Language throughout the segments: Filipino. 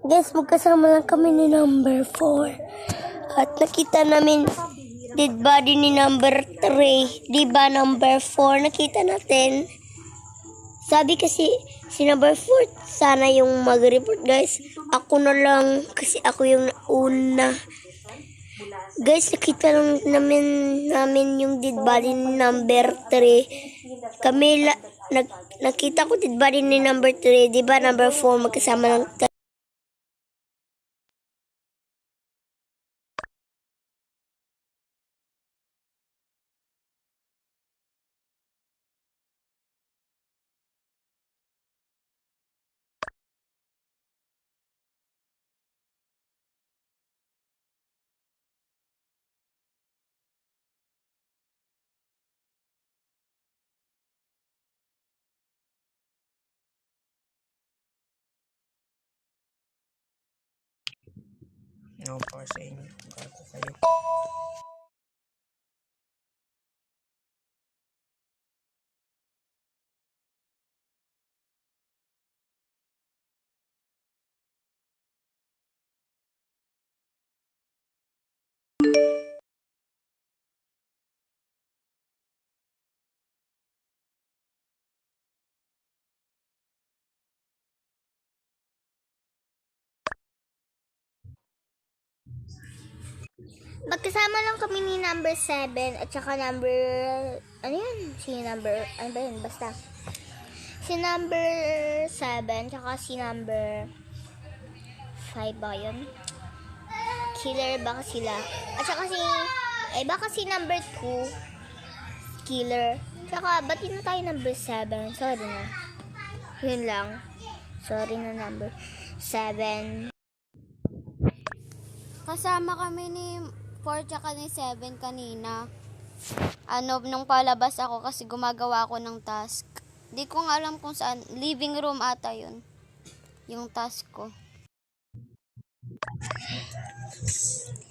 Guys, magkasama lang kami ni number 4. At nakita namin dead body ni number 3. Diba number 4? Nakita natin. Sabi kasi si number 4 sana yung mag-report, guys. Ako na lang kasi ako yung nauna. Guys, nakita lang namin yung dead body ni number 3. Nakita ko dead body ni number 3. Diba number 4 magkasama lang tayo. No po sa inyo. Gato kayo. Magkasama lang kami ni number 7 at saka number, ano yun? Si number, ano ba yun? Basta. Si number 7 tsaka si number 5 ba yun? Killer baka sila. At saka baka si number 2 killer. Tsaka ba't na tayo number 7? Sorry na. Yun lang. Sorry na number 7. Kasama kami ni 4 tsaka ni 7 kanina. Nung palabas ako kasi gumagawa ako ng task. Di ko nga alam kung saan. Living room ata yun. Yung task ko.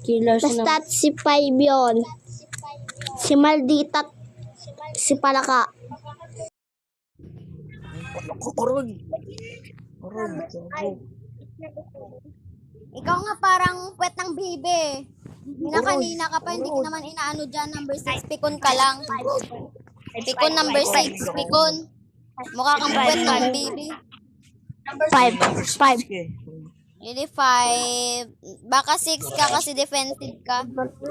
Basta si 5 yun. Si Maldita. Si Palaka. Oron. Ikaw nga parang puwet ng bibe. Kanina ka pa, hindi ka naman inaano dyan. Number 6, pikon ka lang. Pikon number 6, pikon. Mukha kang puwet ng bibe. 5. Hindi 5. Baka 6 ka kasi defensive ka.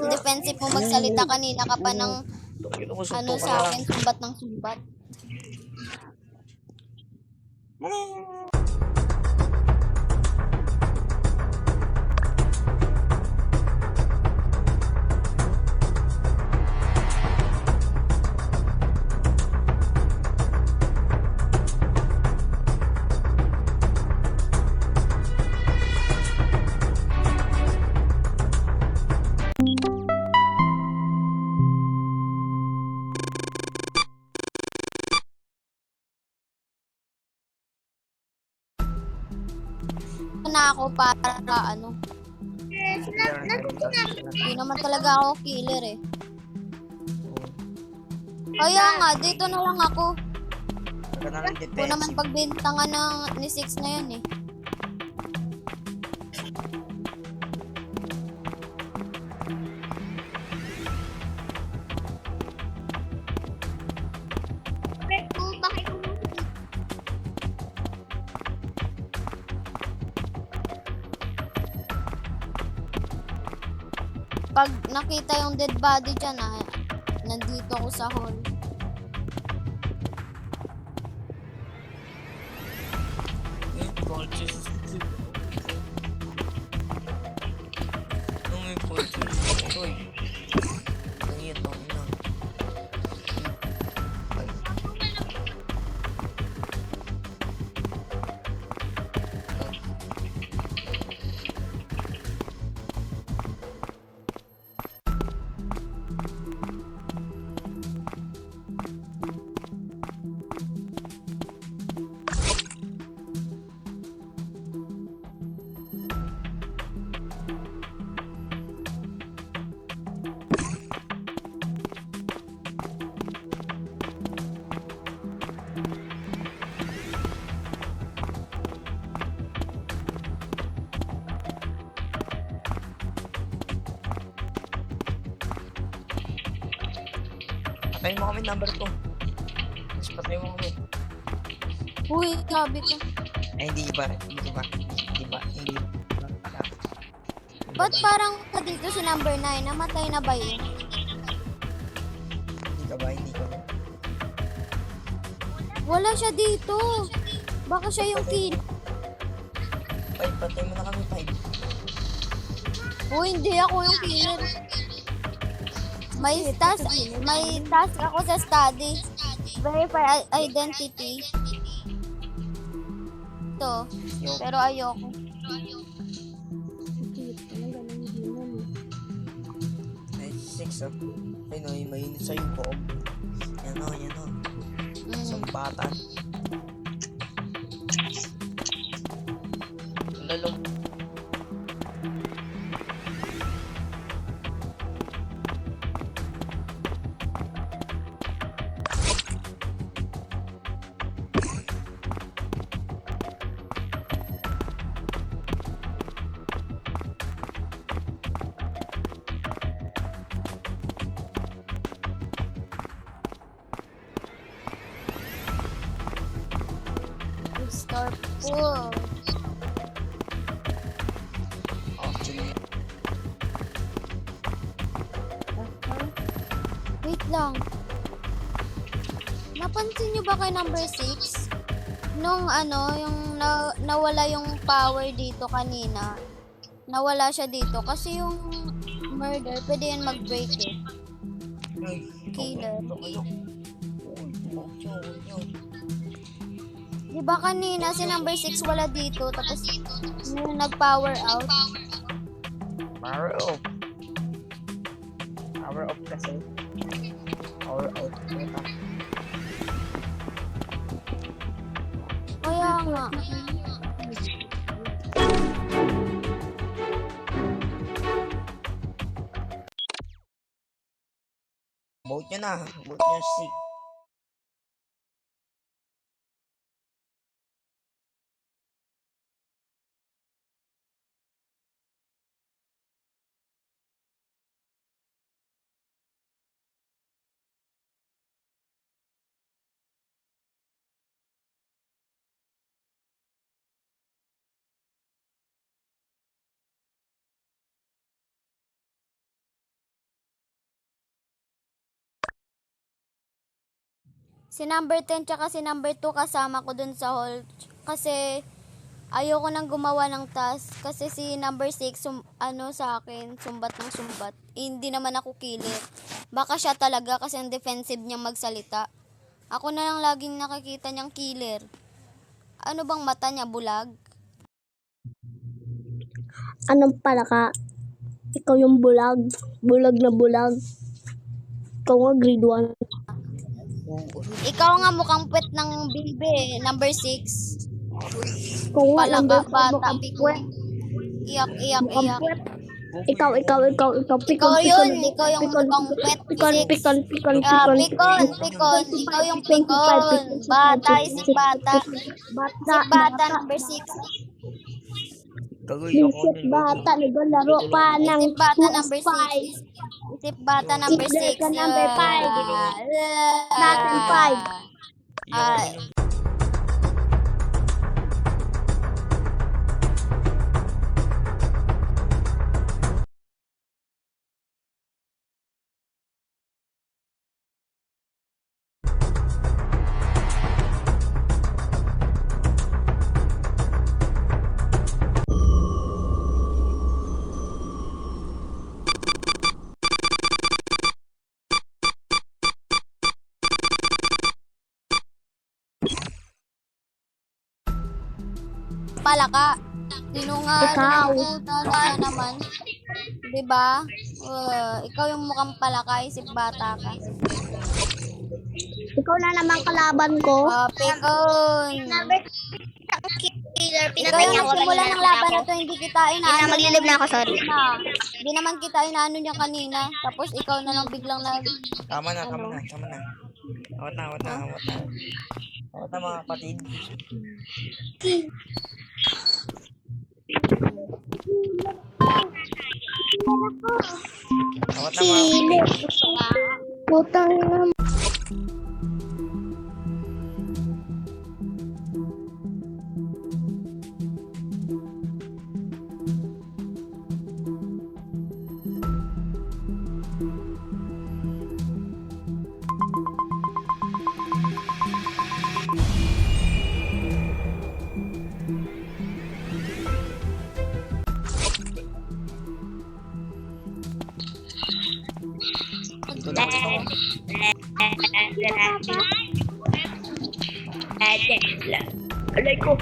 Defensive mo magsalita, kanina ka pa ng sa akin, sumbat ng sumbat. na ako para ano. Killer na rin kasi siya na. Hindi naman talaga ako killer eh. Kaya nga, dito na lang ako. Saka na lang Kung naman defensive. pagbintangan ni Six na yun eh. Pag nakita yung dead body dyan nandito ako sa hall. May punches. May punches. Uy. Ang ito na. Ay. Patayin mo kami number 2. Mas patayin mo kami. Uy, sabi ko. Ay, hindi ba? Hindi ba? Hindi ba? Hindi ba? Ba't parang dito si number 9? Namatay na ba yun? Hindi ka ba? Hindi ka ba? Wala siya dito. Baka siya yung kill. Patay mo na kami, 5. Uy, hindi ako yung killer. May task ako sa study. Verify identity. Ito. Yo. Pero ayoko. Ay, 6 ah. Ay, no, mainit sa'yo po. Yan o, yan o. Sumbatan. Lalo. Star pool. Actually, Wait lang. Napansin nyo ba kay number 6? Nung yung nawala yung power dito kanina. Nawala siya dito kasi yung murder, pwede yan mag-break eh. ay, Killer. kayo. Diba kanina si number 6 wala dito tapos yung nag-power out. Power off. Power off kasi. Power out. Kaya nga. Vote nyo na. Vote nyo 6. Si number 10 tsaka si number 2 kasama ko dun sa hall. Kasi ayoko nang gumawa ng task. Kasi si number 6 sa akin, sumbat ng sumbat. Hindi naman ako killer. Baka siya talaga kasi ang defensive niyang magsalita. Ako na lang laging nakikita niyang killer. Ano bang mata niya, bulag? Anong pala ka? Ikaw yung bulag. Bulag na bulag. Ikaw nga grade 1. Ikaw nga mukhang pet ng bibe, number 6. Kung nga, Palaka, number 4, bata, mukhang pikon. puwet. Iyak, iyak, Mukhang iyak. puwet. Ikaw, Ikaw yun, ikaw yung mukhang pet. pikon. Pikon. Ikaw yung pikon. Bata, isip bata. Isip bata, number 6. Kagoy ako Isip nun. bata, naglaro pa ng Isip bata, 2 number spy. 6. Isip bata, number 6. Isip ka, number 5. Natin 5. Iyak ako nun. Palaka. Sino nga? Ikaw. Tala naman. Diba? Ikaw yung mukhang palaka, isip bata ka. Ikaw na naman kalaban ko. Pikon. Killer, Ikaw pinatay yung niya ako nagsimula kanina. ng laban na to, hindi kita inaano. Hindi na, maglilib na ako, sorry. Hindi naman kita inaano niya kanina. Tapos ikaw na lang biglang Tama na. Awat na. Awat na mga kapatid. Awat na mga kapatid. Putang ina. Alay ko.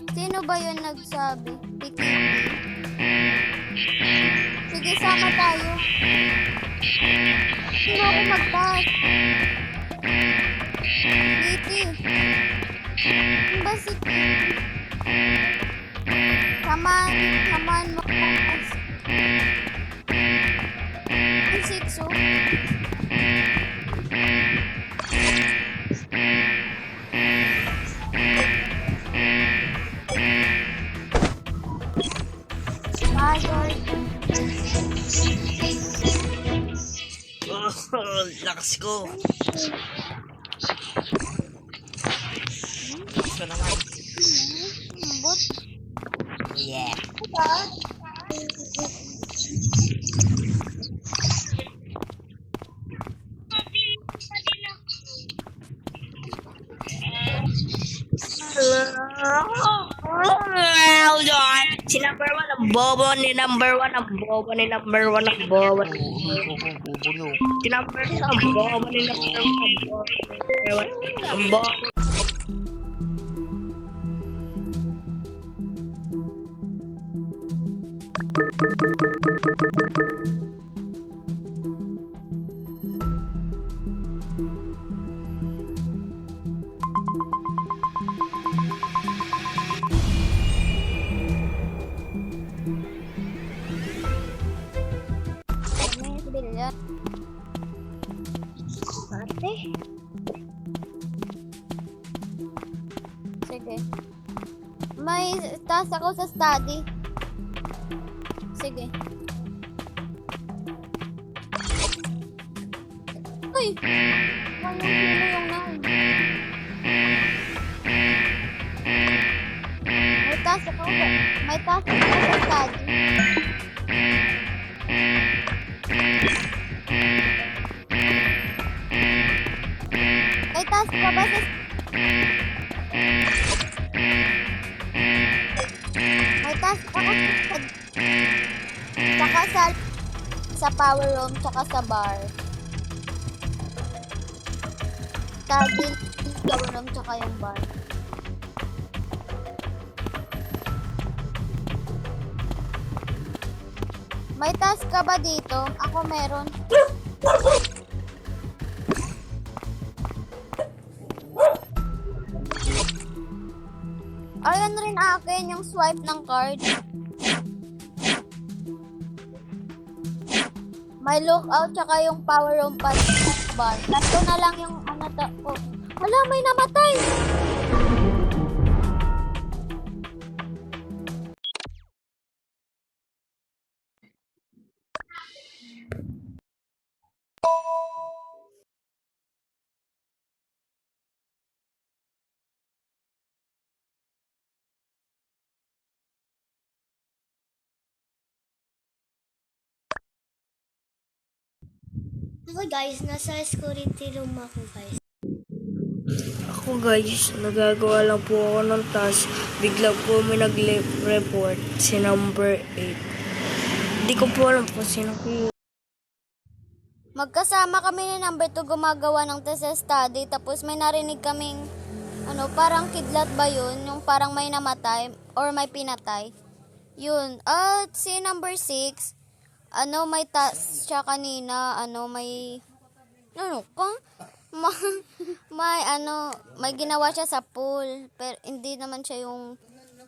Sino ba yun nagsabi? Pikiti. Sige, sama tayo. Sino ako mag-pass? Kitty. Ano ba si Kitty? Samaan mo ko. Ang sitso. Bagay. Oh, lakas ko. Gusto naman. But, Yeah. Si number 1 ang bobo ni number 1 ang bobo ni number 1 ang bobo. Si number 1 ang bobo ni number 1 ang bobo. may sibilya. Ate, Sige. May task ako sa study. Sige. Uy! Walang sino yung nine. May task ako sa study. May task ka ba sa May task ako tsaka sa power room tsaka sa bar. Study, power room tsaka yung bar. May task ka ba dito? Ako meron. sa akin yung swipe ng card. May lookout tsaka yung power room bar. Tatlo na lang yung ko. Wala, may namatay. Ako guys, nasa security room ako guys. Ako guys, nagagawa lang po ako ng task. Bigla po may nag-report si number 8. Hindi ko po alam kung sino po. Magkasama kami ni number 2 gumagawa ng test study. Tapos may narinig kaming, parang kidlat ba yun? Yung parang may namatay or may pinatay. Yun. At si number 6, may task siya kanina. May ginawa siya sa pool. Pero hindi naman siya yung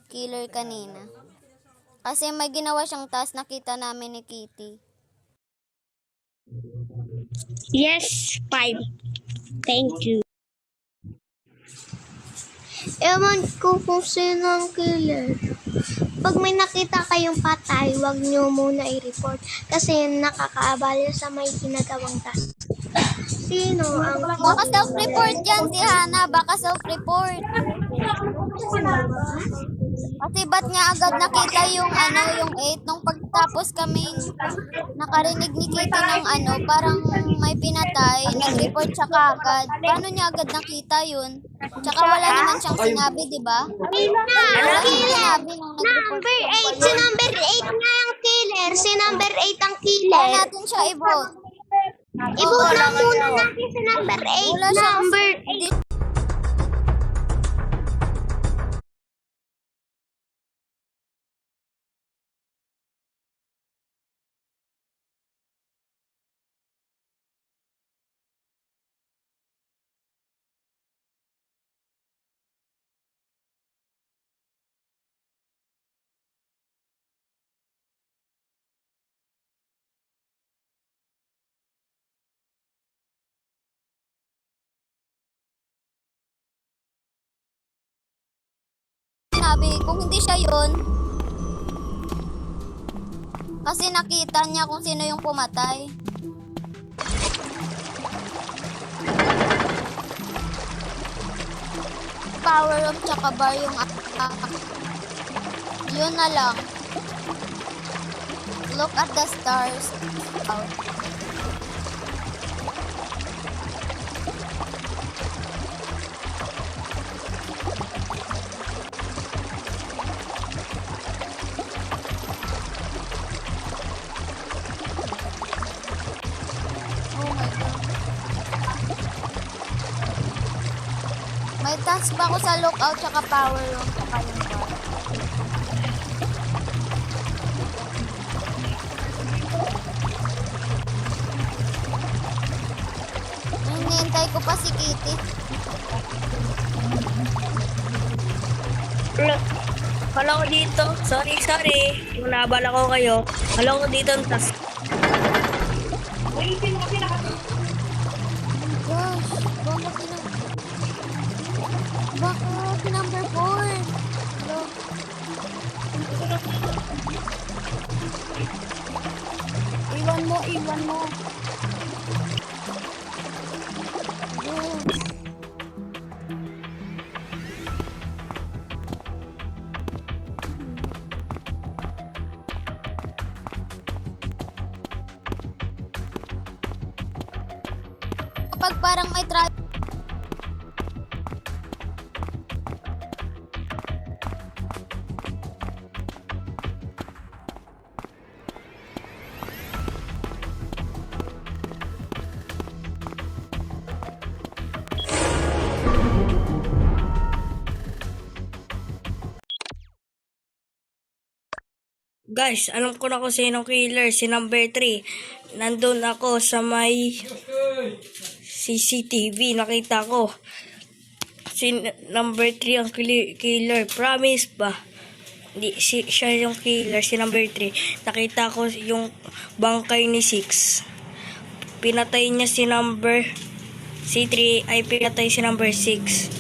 killer kanina. Kasi may ginawa siyang task, nakita namin ni Kitty. Yes, 5. Thank you. Ewan ko kung sino ang killer. Pag may nakita kayong patay, huwag nyo muna i-report kasi nakakaabala sa may ginagawang task. Sino ang Baka self-report dyan si Hana. Baka self-report. Kasi ba't niya agad nakita yung 8 nung pagtapos kaming nakarinig ni Kitty ng parang may pinatay, nag-report siya kaagad. Paano niya agad nakita yun? Tsaka wala naman siyang sinabi, di ba? Wala siyang sinabi nung nag-report. number 8? Si number 8 nga ang killer. Si number 8 ang Kaya killer. natin siya i-vote. I-vote na muna natin si number 8. Wala siya Number kasi- 8. Sinabi, kung hindi siya yun, kasi nakita niya kung sino yung pumatay. Power room tsaka bar yung yun na lang. Look at the stars. Out. Oh my God. May task pa ako sa lookout tsaka power room tsaka yung bar. Hinihintay ko pa si Kitty. Hala ko dito. Sorry. Kung naabala ko kayo. Hala ko dito ang task. Gosh, baka number 4. Hello. Iwan mo. Go. Kapag parang may Guys, alam ko na kung sino killer. Si number 3. Nandun ako sa may CCTV. Nakita ko. Si number 3 ang killer. Promise ba? siya yung killer, si number 3. Nakita ko yung bangkay ni 6. Pinatay niya si 3 ay pinatay si number 6.